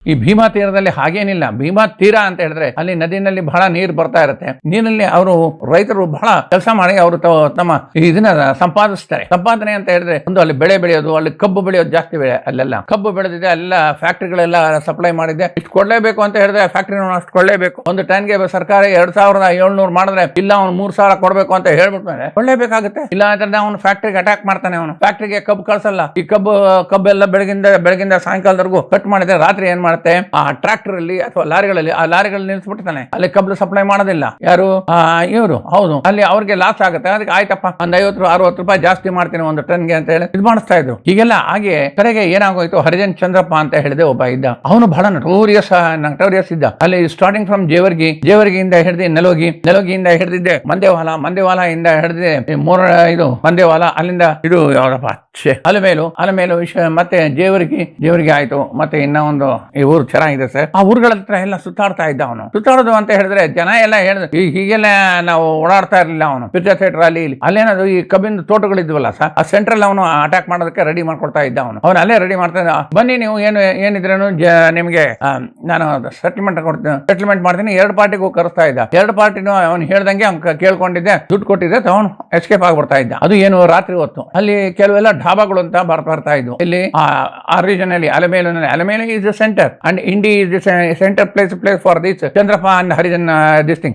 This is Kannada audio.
ಈ ಭೀಮಾ ತೀರದಲ್ಲಿ ಹಾಗೇನಿಲ್ಲ. ಭೀಮಾ ತೀರ ಅಂತ ಹೇಳಿದ್ರೆ ಅಲ್ಲಿ ನದಿನಲ್ಲಿ ಬಹಳ ನೀರು ಬರ್ತಾ ಇರುತ್ತೆ. ನೀರಲ್ಲಿ ಅವರು ರೈತರು ಬಹಳ ಕೆಲಸ ಮಾಡಿ ಅವರು ತಮ್ಮ ಇದನ್ನ ಸಂಪಾದಿಸ್ತಾರೆ. ಸಂಪಾದನೆ ಅಂತ ಹೇಳಿದ್ರೆ ಒಂದು ಅಲ್ಲಿ ಬೆಳೆ ಬೆಳೆಯೋದು, ಅಲ್ಲಿ ಕಬ್ಬು ಬೆಳೆಯೋದು ಜಾಸ್ತಿ ಬೆಳೆ. ಅಲ್ಲೆಲ್ಲ ಕಬ್ಬು ಬೆಳೆದಿದೆ, ಅಲ್ಲ ಫ್ಯಾಕ್ಟ್ರಿಗಳೆಲ್ಲ ಸಪ್ಲೈ ಮಾಡಿದೆ. ಇಷ್ಟು ಕೊಡ್ಲೇಬೇಕು ಅಂತ ಹೇಳಿದ್ರೆ ಫ್ಯಾಕ್ಟ್ರಿ ಅಷ್ಟು ಕೊಡ್ಲೇಬೇಕು. ಒಂದು ಟನ್ಗೆ ಸರ್ಕಾರ 2700 ಮಾಡಿದ್ರೆ ಇಲ್ಲ ಅವ್ನು 3000 ಕೊಡ್ಬೇಕು ಅಂತ ಹೇಳ್ಬಿಟ್ಮೇಲೆ ಕೊಡ್ಲೇಬೇಕಾಗುತ್ತೆ. ಇಲ್ಲ ಅಂತಂದ್ರೆ ಅವನು ಫ್ಯಾಕ್ಟ್ರಿಗೆ ಅಟ್ಯಾಕ್ ಮಾಡ್ತಾನೆ. ಅವನು ಫ್ಯಾಕ್ಟ್ರಿಗೆ ಕಬ್ಬು ಕಳ್ಸಲ್ಲ. ಈ ಕಬ್ಬೆಲ್ಲ ಬೆಳಗಿಂದ ಸಾಯಂಕಾಲದವರೆಗೂ ಕಟ್ ಮಾಡಿದ್ರೆ ರಾತ್ರಿ ಏನ್ ಮಾಡುತ್ತೆ, ಆ ಟ್ರಾಕ್ಟರ್ ಅಲ್ಲಿ ಅಥವಾ ಲಾರಿಗಳಲ್ಲಿ ಆ ಲಾರಿಗಳಲ್ಲಿ ನಿಲ್ಸ್ಬಿಡ್ತಾನೆ. ಅಲ್ಲಿ ಕಬ್ಬು ಸಪ್ಲೈ ಮಾಡೋದಿಲ್ಲ ಯಾರು, ಇವರು. ಹೌದು, ಅಲ್ಲಿ ಅವ್ರಿಗೆ ಲಾಸ್ ಆಗುತ್ತೆ. ಅದಕ್ಕೆ ಆಯ್ತಪ್ಪ ಒಂದ್ 50-60 ರೂಪಾಯಿ ಜಾಸ್ತಿ ಮಾಡ್ತೀನಿ ಒಂದು ಟನ್ಗೆ ಅಂತ ಹೇಳಿ ಇದು ಮಾಡಿಸ್ತಾ ಇದ್ರು. ಹೀಗೆಲ್ಲ ಹಾಗೆ ಕಡೆಗೆ ಏನಾಗೋಯ್ತು, ಹರಿಜನ್ ಚಂದ್ರಪ್ಪ ಅಂತ ಹೇಳಿದೆ ಒಬ್ಬ ಇದ್ದ. ಅವನು ಬಹಳ ನಟೋರಿಯಸ್ ಇದ್ದ. ಅಲ್ಲಿ ಸ್ಟಾರ್ಟಿಂಗ್ ಫ್ರಮ್ ಜೇವರ್ಗಿಯಿಂದ ಹಿಡಿದು ನೆಲೋಗಿಯಿಂದ ಹಿಡಿದಿದ್ದೆ ಮಂದೇವಾಲ ಇಂದ ಹಿಡಿದಿದೆ ಇದು ಮಂದೇವಾಲ, ಅಲ್ಲಿಂದ ಇದು ಯಾವ್ದಪ್ಪ ಅಲಮೇಲು ವಿಷಯ, ಮತ್ತೆ ಜೇವರ್ಗಿ ಆಯ್ತು. ಮತ್ತೆ ಇನ್ನ ಒಂದು ಈ ಊರು ಚೆನ್ನಾಗಿದೆ ಸರ್. ಆ ಊರುಗಳ ಹತ್ರ ಎಲ್ಲ ಸುತ್ತಾಡ್ತಾ ಇದ್ದ ಅವನು. ಸುತ್ತಾಡೋದು ಅಂತ ಹೇಳಿದ್ರೆ ಜನ ಎಲ್ಲ ಹೇಳಿದ್ರು ಹೀಗೆಲ್ಲ ನಾವು ಓಡಾಡ್ತಾ ಇರಲಿಲ್ಲ. ಅವನು ಪಿಕ್ಚರ್ ಥಿಯೇಟರ್ ಅಲ್ಲಿ ಅಲ್ಲೇನದು ಈ ಕಬ್ಬಿನ ತೋಟಗಳಿದ್ವಲ್ಲ ಸರ್, ಆ ಸೆಂಟ್ರಲ್ ಅವನು ಅಟ್ಯಾಕ್ ಮಾಡೋದಕ್ಕೆ ರೆಡಿ ಮಾಡ್ಕೊಳ್ತಾ ಇದ್ದ. ಅವನು ಅಲ್ಲೇ ರೆಡಿ ಮಾಡ್ತಾ ಇದ್ದ. ಬನ್ನಿ ನೀವು ಏನಿದ್ರೇನು ನಿಮಗೆ ನಾನು ಸೆಟಲ್ಮೆಂಟ್ ಮಾಡ್ತೀನಿ. 2 ಪಾರ್ಟಿಗೂ ಕರೆಸ್ತಾ ಇದ್ದ. 2 ಪಾರ್ಟಿನೂ ಅವನು ಹೇಳ್ದಂಗೆ ಅವ್ನು ಕೇಳ್ಕೊಂಡಿದ್ದೆ, ದುಡ್ಡು ಕೊಟ್ಟಿದ್ದೆ, ಅವನು ಎಸ್ಕೇಪ್ ಆಗ್ಬಿಡ್ತಾ ಇದ್ದ. ಅದು ಏನು ರಾತ್ರಿ ಹೊತ್ತು ಅಲ್ಲಿ ಕೆಲವೆಲ್ಲ ಢಾಬಾಗಳು ಅಂತ ಬರ್ತಾ ಇದ್ವು. ಇಲ್ಲಿ ಆ ರೀಜನ್ ಅಲ್ಲಿ Alamelu is the center and Indi is the center place for this Chandrapa and Harijan this thing.